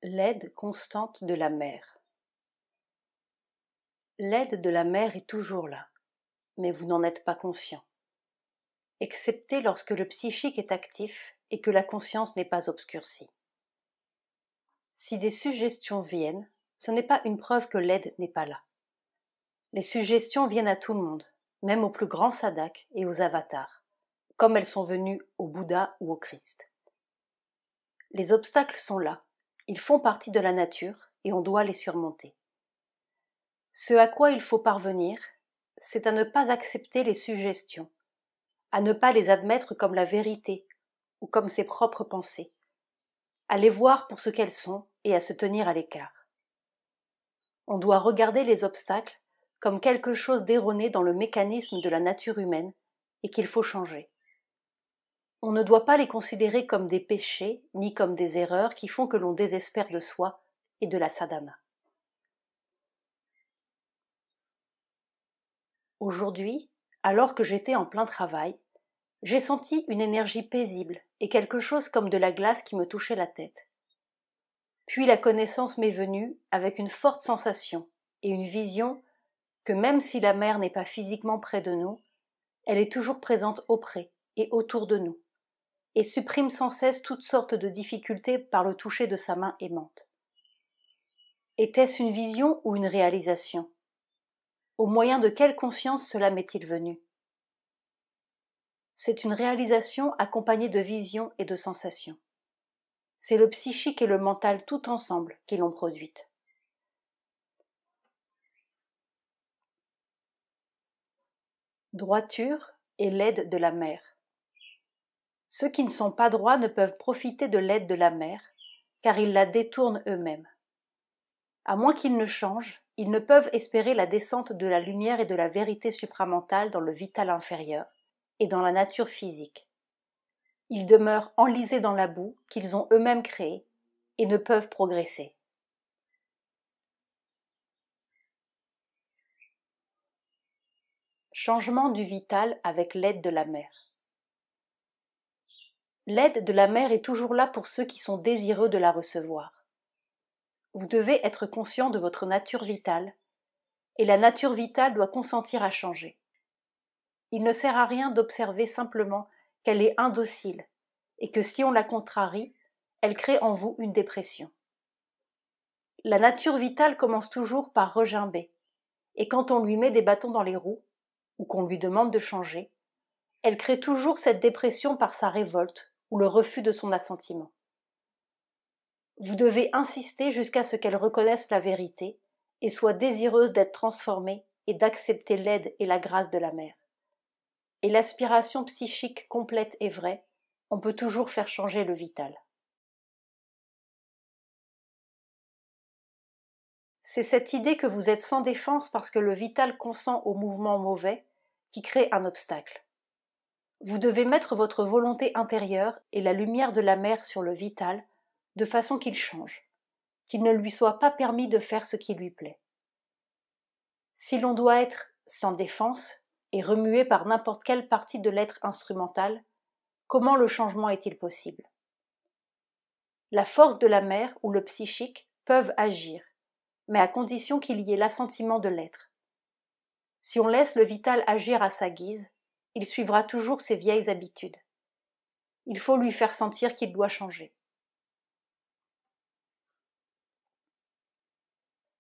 L'aide constante de la mer. L'aide de la mer est toujours là, mais vous n'en êtes pas conscient, excepté lorsque le psychique est actif et que la conscience n'est pas obscurcie. Si des suggestions viennent, ce n'est pas une preuve que l'aide n'est pas là. Les suggestions viennent à tout le monde, même aux plus grands sadhaks et aux avatars, comme elles sont venues au Bouddha ou au Christ. Les obstacles sont là, ils font partie de la nature et on doit les surmonter. Ce à quoi il faut parvenir, c'est à ne pas accepter les suggestions, à ne pas les admettre comme la vérité ou comme ses propres pensées, à les voir pour ce qu'elles sont et à se tenir à l'écart. On doit regarder les obstacles comme quelque chose d'erroné dans le mécanisme de la nature humaine et qu'il faut changer. On ne doit pas les considérer comme des péchés ni comme des erreurs qui font que l'on désespère de soi et de la sadhana. Aujourd'hui, alors que j'étais en plein travail, j'ai senti une énergie paisible et quelque chose comme de la glace qui me touchait la tête. Puis la connaissance m'est venue avec une forte sensation et une vision que même si la mer n'est pas physiquement près de nous, elle est toujours présente auprès et autour de nous, et supprime sans cesse toutes sortes de difficultés par le toucher de sa main aimante. Était-ce une vision ou une réalisation ? Au moyen de quelle conscience cela m'est-il venu ? C'est une réalisation accompagnée de visions et de sensations. C'est le psychique et le mental tout ensemble qui l'ont produite. Droiture et l'aide de la mer. Ceux qui ne sont pas droits ne peuvent profiter de l'aide de la mer, car ils la détournent eux-mêmes. À moins qu'ils ne changent, ils ne peuvent espérer la descente de la lumière et de la vérité supramentale dans le vital inférieur et dans la nature physique. Ils demeurent enlisés dans la boue qu'ils ont eux-mêmes créée et ne peuvent progresser. Changement du vital avec l'aide de la mer. L'aide de la mer est toujours là pour ceux qui sont désireux de la recevoir. Vous devez être conscient de votre nature vitale, et la nature vitale doit consentir à changer. Il ne sert à rien d'observer simplement qu'elle est indocile, et que si on la contrarie, elle crée en vous une dépression. La nature vitale commence toujours par regimber, et quand on lui met des bâtons dans les roues, ou qu'on lui demande de changer, elle crée toujours cette dépression par sa révolte ou le refus de son assentiment. Vous devez insister jusqu'à ce qu'elle reconnaisse la vérité et soit désireuse d'être transformée et d'accepter l'aide et la grâce de la mer. Et l'aspiration psychique complète et vraie, on peut toujours faire changer le vital. C'est cette idée que vous êtes sans défense parce que le vital consent au mouvement mauvais qui crée un obstacle. Vous devez mettre votre volonté intérieure et la lumière de la mer sur le vital de façon qu'il change, qu'il ne lui soit pas permis de faire ce qui lui plaît. Si l'on doit être sans défense et remué par n'importe quelle partie de l'être instrumental, comment le changement est-il possible ? La force de la mer ou le psychique peuvent agir, mais à condition qu'il y ait l'assentiment de l'être. Si on laisse le vital agir à sa guise, il suivra toujours ses vieilles habitudes. Il faut lui faire sentir qu'il doit changer.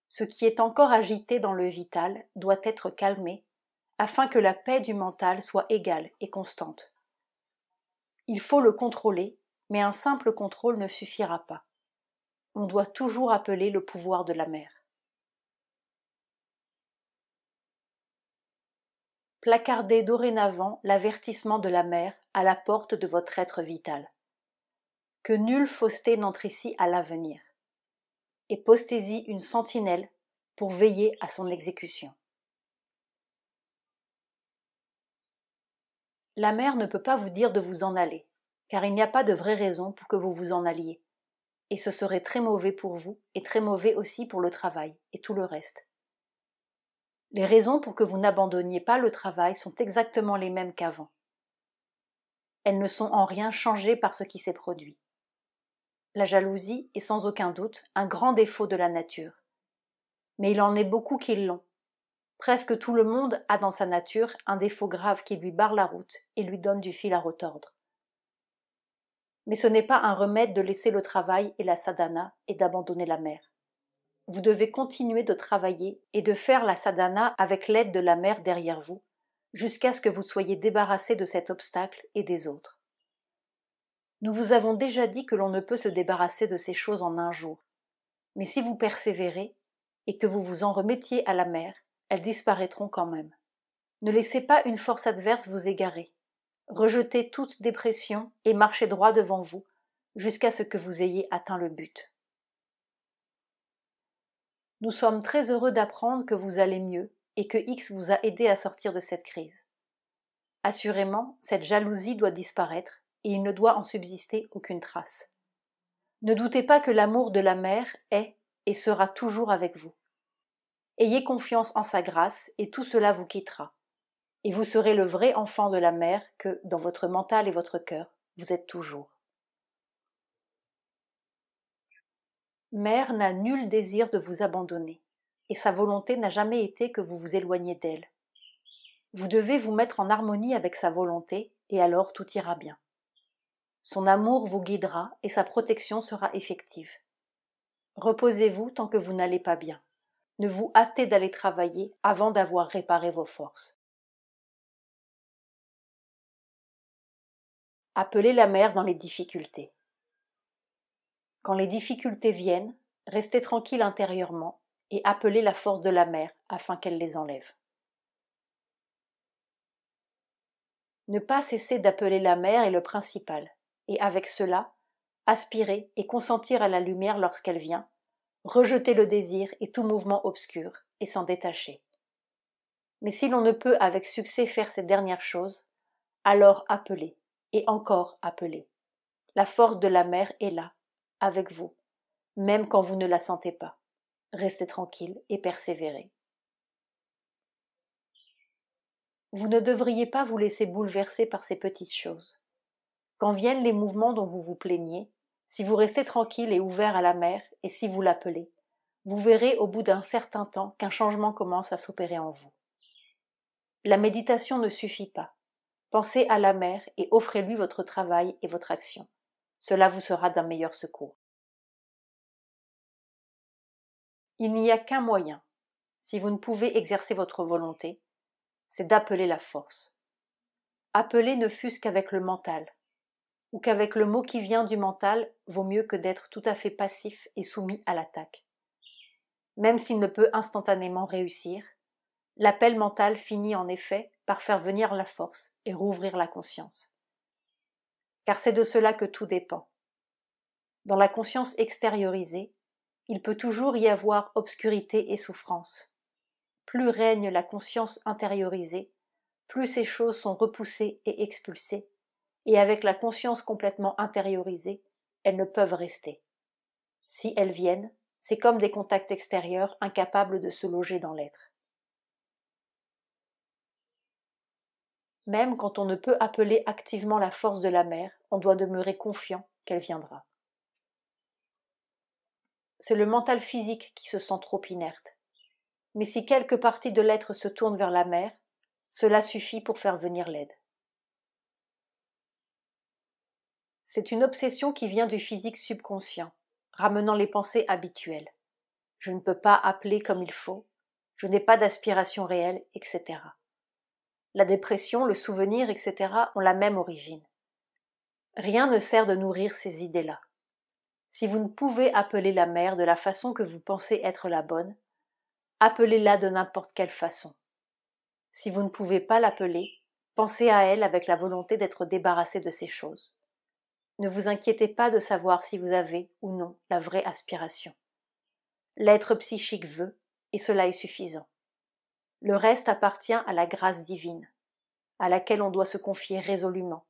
Ce qui est encore agité dans le vital doit être calmé afin que la paix du mental soit égale et constante. Il faut le contrôler, mais un simple contrôle ne suffira pas. On doit toujours appeler le pouvoir de la mer. Placardez dorénavant l'avertissement de la mer à la porte de votre être vital. Que nulle fausseté n'entre ici à l'avenir. Et postez-y une sentinelle pour veiller à son exécution. La mer ne peut pas vous dire de vous en aller, car il n'y a pas de vraie raison pour que vous vous en alliez. Et ce serait très mauvais pour vous et très mauvais aussi pour le travail et tout le reste. Les raisons pour que vous n'abandonniez pas le travail sont exactement les mêmes qu'avant. Elles ne sont en rien changées par ce qui s'est produit. La jalousie est sans aucun doute un grand défaut de la nature. Mais il en est beaucoup qui l'ont. Presque tout le monde a dans sa nature un défaut grave qui lui barre la route et lui donne du fil à retordre. Mais ce n'est pas un remède de laisser le travail et la sadhana et d'abandonner la mer. Vous devez continuer de travailler et de faire la sadhana avec l'aide de la mer derrière vous, jusqu'à ce que vous soyez débarrassé de cet obstacle et des autres. Nous vous avons déjà dit que l'on ne peut se débarrasser de ces choses en un jour. Mais si vous persévérez et que vous vous en remettiez à la mer, elles disparaîtront quand même. Ne laissez pas une force adverse vous égarer. Rejetez toute dépression et marchez droit devant vous jusqu'à ce que vous ayez atteint le but. Nous sommes très heureux d'apprendre que vous allez mieux et que X vous a aidé à sortir de cette crise. Assurément, cette jalousie doit disparaître et il ne doit en subsister aucune trace. Ne doutez pas que l'amour de la mère est et sera toujours avec vous. Ayez confiance en sa grâce et tout cela vous quittera. Et vous serez le vrai enfant de la mère que, dans votre mental et votre cœur, vous êtes toujours. Mère n'a nul désir de vous abandonner, et sa volonté n'a jamais été que vous vous éloigniez d'elle. Vous devez vous mettre en harmonie avec sa volonté, et alors tout ira bien. Son amour vous guidera et sa protection sera effective. Reposez-vous tant que vous n'allez pas bien. Ne vous hâtez d'aller travailler avant d'avoir réparé vos forces. Appelez la mère dans les difficultés. Quand les difficultés viennent, restez tranquille intérieurement et appelez la force de la mère afin qu'elle les enlève. Ne pas cesser d'appeler la mère est le principal, et avec cela, aspirer et consentir à la lumière lorsqu'elle vient, rejeter le désir et tout mouvement obscur, et s'en détacher. Mais si l'on ne peut avec succès faire ces dernières choses, alors appelez, et encore appelez. La force de la mère est là, avec vous, même quand vous ne la sentez pas. Restez tranquille et persévérez. Vous ne devriez pas vous laisser bouleverser par ces petites choses. Quand viennent les mouvements dont vous vous plaignez, si vous restez tranquille et ouvert à la mer, et si vous l'appelez, vous verrez au bout d'un certain temps qu'un changement commence à s'opérer en vous. La méditation ne suffit pas. Pensez à la mer et offrez-lui votre travail et votre action. Cela vous sera d'un meilleur secours. Il n'y a qu'un moyen, si vous ne pouvez exercer votre volonté, c'est d'appeler la force. Appeler ne fût-ce qu'avec le mental, ou qu'avec le mot qui vient du mental vaut mieux que d'être tout à fait passif et soumis à l'attaque. Même s'il ne peut instantanément réussir, l'appel mental finit en effet par faire venir la force et rouvrir la conscience. Car c'est de cela que tout dépend. Dans la conscience extériorisée, il peut toujours y avoir obscurité et souffrance. Plus règne la conscience intériorisée, plus ces choses sont repoussées et expulsées, et avec la conscience complètement intériorisée, elles ne peuvent rester. Si elles viennent, c'est comme des contacts extérieurs incapables de se loger dans l'être. Même quand on ne peut appeler activement la force de la mer, on doit demeurer confiant qu'elle viendra. C'est le mental physique qui se sent trop inerte. Mais si quelque partie de l'être se tourne vers la mer, cela suffit pour faire venir l'aide. C'est une obsession qui vient du physique subconscient, ramenant les pensées habituelles. Je ne peux pas appeler comme il faut, je n'ai pas d'aspiration réelle, etc. La dépression, le souvenir, etc. ont la même origine. Rien ne sert de nourrir ces idées-là. Si vous ne pouvez appeler la mer de la façon que vous pensez être la bonne, appelez-la de n'importe quelle façon. Si vous ne pouvez pas l'appeler, pensez à elle avec la volonté d'être débarrassé de ces choses. Ne vous inquiétez pas de savoir si vous avez ou non la vraie aspiration. L'être psychique veut, et cela est suffisant. Le reste appartient à la grâce divine, à laquelle on doit se confier résolument.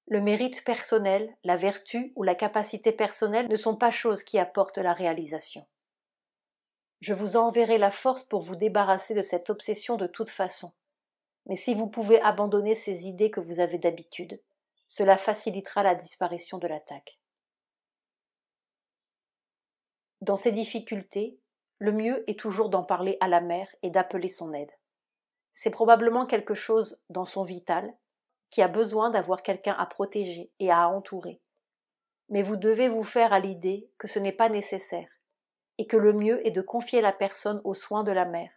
Le mérite personnel, la vertu ou la capacité personnelle ne sont pas choses qui apportent la réalisation. Je vous enverrai la force pour vous débarrasser de cette obsession de toute façon. Mais si vous pouvez abandonner ces idées que vous avez d'habitude, cela facilitera la disparition de l'attaque. Dans ces difficultés, le mieux est toujours d'en parler à la mère et d'appeler son aide. C'est probablement quelque chose dans son vital qui a besoin d'avoir quelqu'un à protéger et à entourer. Mais vous devez vous faire à l'idée que ce n'est pas nécessaire et que le mieux est de confier la personne aux soins de la mère,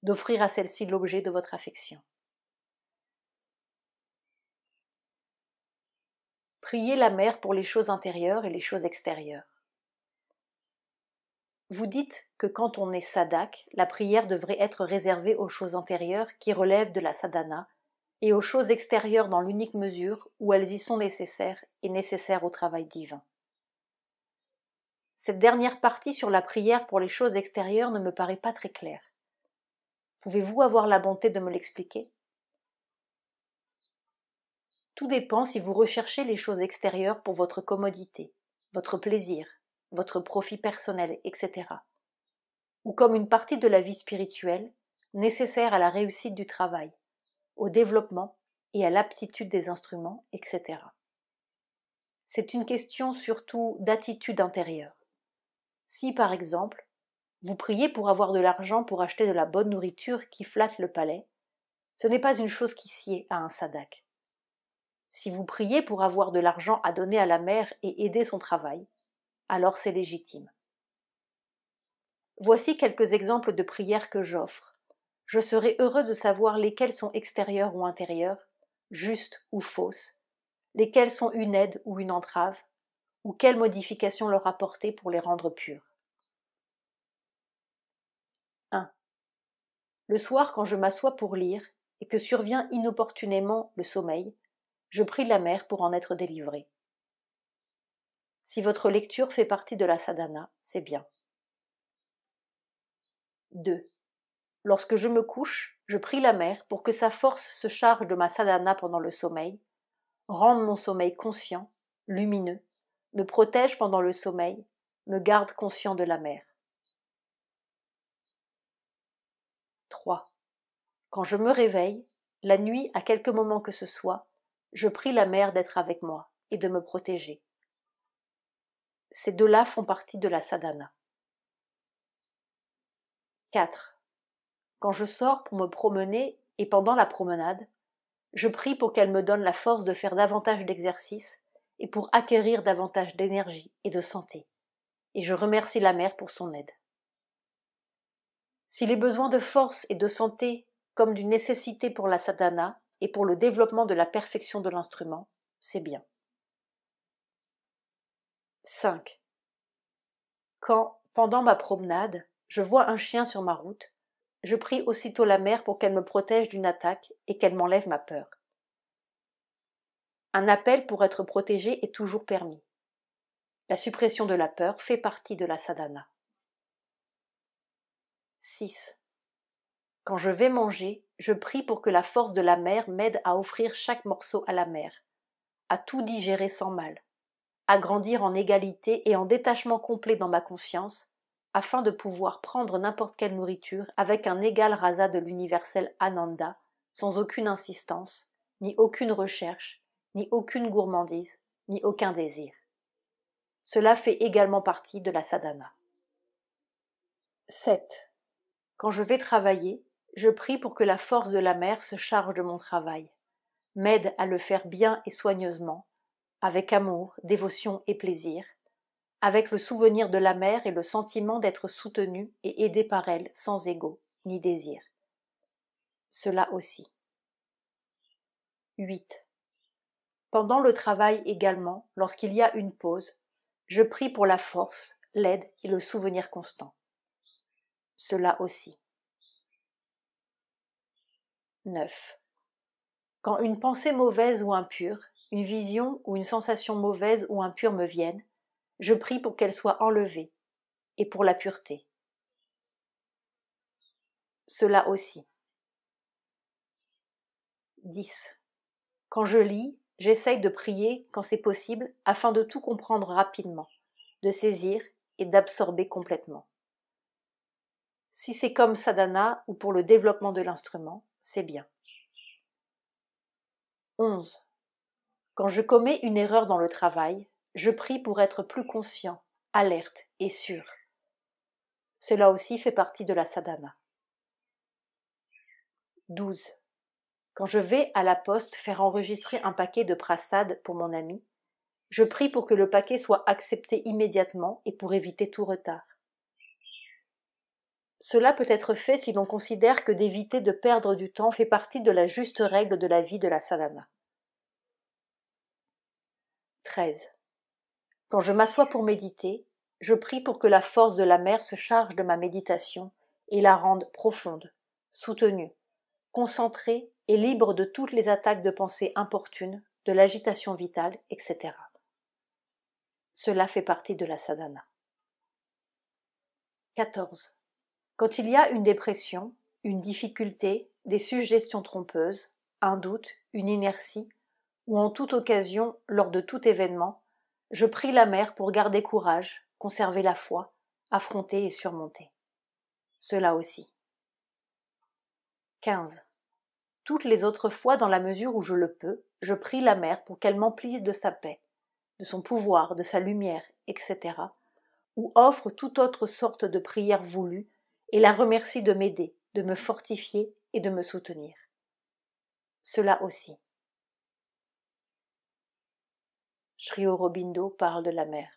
d'offrir à celle-ci l'objet de votre affection. Priez la mère pour les choses intérieures et les choses extérieures. Vous dites que quand on est sadak, la prière devrait être réservée aux choses intérieures qui relèvent de la sadhana et aux choses extérieures dans l'unique mesure où elles y sont nécessaires et nécessaires au travail divin. Cette dernière partie sur la prière pour les choses extérieures ne me paraît pas très claire. Pouvez-vous avoir la bonté de me l'expliquer? Tout dépend si vous recherchez les choses extérieures pour votre commodité, votre plaisir, votre profit personnel, etc. ou comme une partie de la vie spirituelle nécessaire à la réussite du travail, au développement et à l'aptitude des instruments, etc. C'est une question surtout d'attitude intérieure. Si, par exemple, vous priez pour avoir de l'argent pour acheter de la bonne nourriture qui flatte le palais, ce n'est pas une chose qui sied à un sadak. Si vous priez pour avoir de l'argent à donner à la mère et aider son travail, alors c'est légitime. Voici quelques exemples de prières que j'offre. Je serai heureux de savoir lesquelles sont extérieures ou intérieures, justes ou fausses, lesquelles sont une aide ou une entrave, ou quelles modifications leur apporter pour les rendre pures. 1. Le soir, quand je m'assois pour lire et que survient inopportunément le sommeil, je prie la mère pour en être délivrée. Si votre lecture fait partie de la sadhana, c'est bien. 2. Lorsque je me couche, je prie la mère pour que sa force se charge de ma sadhana pendant le sommeil, rende mon sommeil conscient, lumineux, me protège pendant le sommeil, me garde conscient de la mère. 3. Quand je me réveille, la nuit, à quelque moment que ce soit, je prie la mère d'être avec moi et de me protéger. Ces deux-là font partie de la sadhana. 4. Quand je sors pour me promener et pendant la promenade, je prie pour qu'elle me donne la force de faire davantage d'exercices et pour acquérir davantage d'énergie et de santé. Et je remercie la mère pour son aide. Si les besoins de force et de santé comme d'une nécessité pour la sadhana et pour le développement de la perfection de l'instrument, c'est bien. 5. Quand, pendant ma promenade, je vois un chien sur ma route, je prie aussitôt la mère pour qu'elle me protège d'une attaque et qu'elle m'enlève ma peur. Un appel pour être protégé est toujours permis. La suppression de la peur fait partie de la sadhana. 6. Quand je vais manger, je prie pour que la force de la mère m'aide à offrir chaque morceau à la mère, à tout digérer sans mal, à grandir en égalité et en détachement complet dans ma conscience, afin de pouvoir prendre n'importe quelle nourriture avec un égal rasa de l'universel Ananda, sans aucune insistance, ni aucune recherche, ni aucune gourmandise, ni aucun désir. Cela fait également partie de la sadhana. 7. Quand je vais travailler, je prie pour que la force de la mère se charge de mon travail, m'aide à le faire bien et soigneusement, avec amour, dévotion et plaisir, avec le souvenir de la mère et le sentiment d'être soutenu et aidé par elle sans ego ni désir. Cela aussi. 8. Pendant le travail également, lorsqu'il y a une pause, je prie pour la force, l'aide et le souvenir constant. Cela aussi. 9. Quand une pensée mauvaise ou impure, une vision ou une sensation mauvaise ou impure me viennent, je prie pour qu'elle soit enlevée et pour la pureté. Cela aussi. 10. Quand je lis, j'essaye de prier quand c'est possible afin de tout comprendre rapidement, de saisir et d'absorber complètement. Si c'est comme sadhana ou pour le développement de l'instrument, c'est bien. 11. Quand je commets une erreur dans le travail, je prie pour être plus conscient, alerte et sûr, Cela aussi fait partie de la sadhana. 12. Quand je vais à la poste faire enregistrer un paquet de prasad pour mon ami, je prie pour que le paquet soit accepté immédiatement et pour éviter tout retard. Cela peut être fait si l'on considère que d'éviter de perdre du temps fait partie de la juste règle de la vie de la sadhana. 13. Quand je m'assois pour méditer, je prie pour que la force de la mer se charge de ma méditation et la rende profonde, soutenue, concentrée et libre de toutes les attaques de pensée importunes, de l'agitation vitale, etc. Cela fait partie de la sadhana. 14. Quand il y a une dépression, une difficulté, des suggestions trompeuses, un doute, une inertie, ou en toute occasion, lors de tout événement, je prie la mère pour garder courage, conserver la foi, affronter et surmonter. Cela aussi. 15. Toutes les autres fois, dans la mesure où je le peux, je prie la mère pour qu'elle m'emplisse de sa paix, de son pouvoir, de sa lumière, etc., ou offre toute autre sorte de prière voulue et la remercie de m'aider, de me fortifier et de me soutenir. Cela aussi. Sri Aurobindo parle de la mer.